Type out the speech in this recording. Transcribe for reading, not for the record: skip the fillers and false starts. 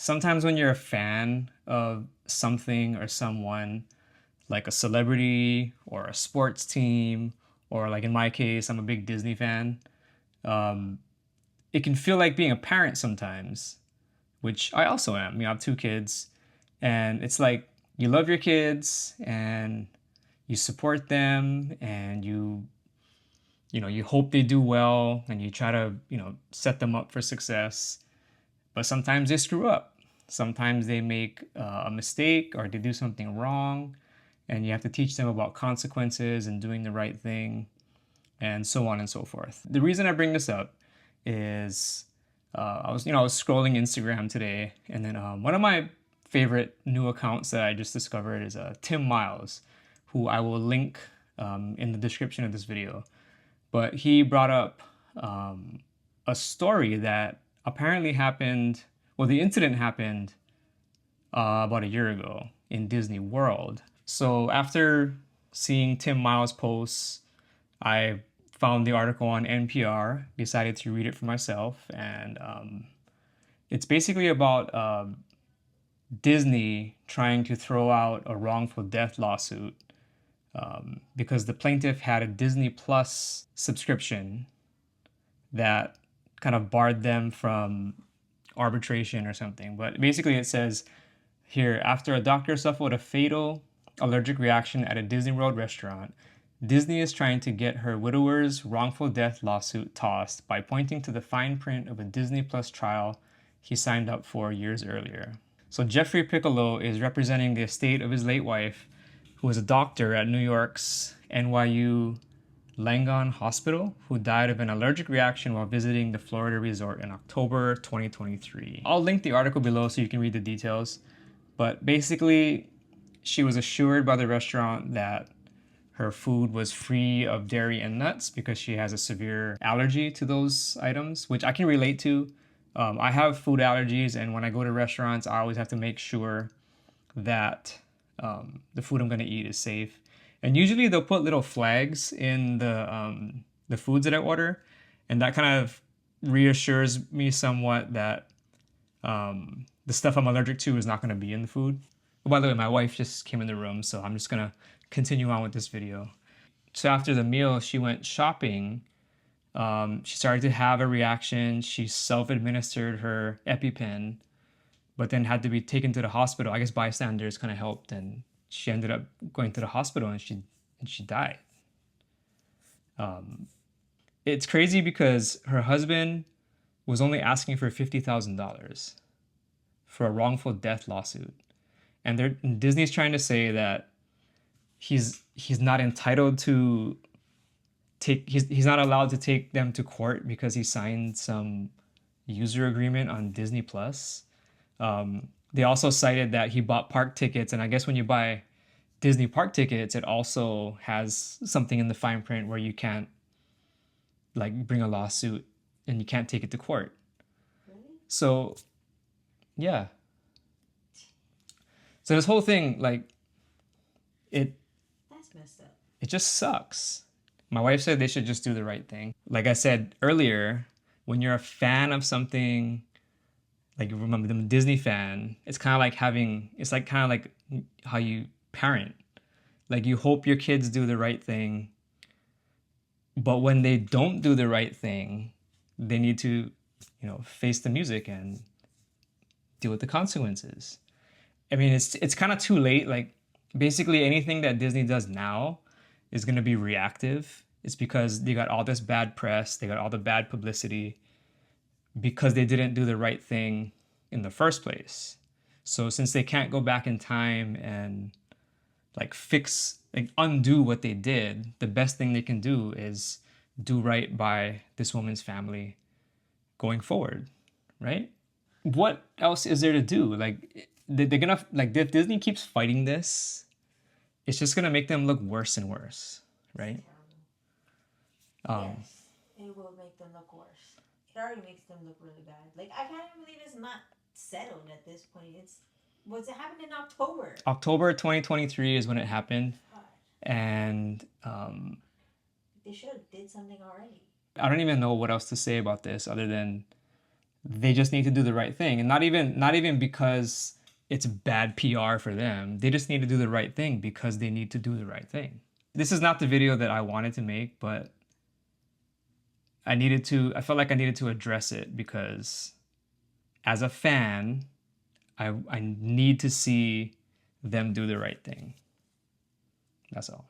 sometimes when you're a fan of something or someone, like a celebrity or a sports team, or like in my case, I'm a big Disney fan, um, it can feel like being a parent sometimes, which I also am. I have two kids, and it's like you love your kids and you support them and you hope they do well and you try to, set them up for success. But sometimes they screw up. Sometimes they make a mistake or they do something wrong, and you have to teach them about consequences and doing the right thing, and so on and so forth. The reason I bring this up is I was scrolling Instagram today, and then one of my favorite new accounts that I just discovered is Tim Miles, who I will link in the description of this video. But he brought up a story that apparently happened. Well, the incident happened about a year ago in Disney World. So after seeing Tim Miles' posts, I found the article on NPR, decided to read it for myself, and it's basically about Disney trying to throw out a wrongful death lawsuit because the plaintiff had a Disney Plus subscription that kind of barred them from arbitration or something. But basically, it says here, after a doctor suffered a fatal allergic reaction at a Disney World restaurant, Disney is trying to get her widower's wrongful death lawsuit tossed by pointing to the fine print of a Disney Plus trial he signed up for years earlier. So Jeffrey Piccolo is representing the estate of his late wife, who was a doctor at New York's NYU Langone Hospital, who died of an allergic reaction while visiting the Florida resort in October 2023. I'll link the article below so you can read the details. But basically, she was assured by the restaurant that her food was free of dairy and nuts because she has a severe allergy to those items, which I can relate to. I have food allergies, and when I go to restaurants, I always have to make sure that the food I'm going to eat is safe. And usually they'll put little flags in the foods that I order, and that kind of reassures me somewhat that the stuff I'm allergic to is not going to be in the food. Oh, by the way, my wife just came in the room, so I'm just going to continue on with this video. So after the meal, she went shopping. She started to have a reaction. She self-administered her EpiPen, but then had to be taken to the hospital. I guess bystanders kind of helped, and she ended up going to the hospital, and she died. It's crazy because her husband was only asking for $50,000 for a wrongful death lawsuit, and Disney's trying to say that he's not entitled to he's not allowed to take them to court because he signed some user agreement on Disney Plus. They also cited that he bought park tickets, and I guess when you buy Disney park tickets, it also has something in the fine print where you can't like bring a lawsuit and you can't take it to court. Really? So, yeah. So this whole thing, like, that's messed up. It just sucks. My wife said they should just do the right thing. Like I said earlier, when you're a fan of something, like remember I'm a Disney fan, it's kind of like how you parent. Like you hope your kids do the right thing, but when they don't do the right thing, they need to, face the music and deal with the consequences. I mean, it's kind of too late. Like basically anything that Disney does now is going to be reactive. It's because they got all this bad press, they got all the bad publicity because they didn't do the right thing in the first place. So since they can't go back in time and undo what they did, the best thing they can do is do right by this woman's family going forward, right? What else is there to do? Like they're gonna if Disney keeps fighting this, it's just gonna make them look worse and worse, right? Yes, it will make them look worse. It already makes them look really bad. Like I can't even believe it's not settled at this point. It happened in October. October 2023 is when it happened, God. And they should have did something already. I don't even know what else to say about this other than They just need to do the right thing, and not even because it's bad PR for them. They just need to do the right thing because they need to do the right thing. This is not the video that I wanted to make, but I felt like I needed to address it because as a fan, I need to see them do the right thing. That's all.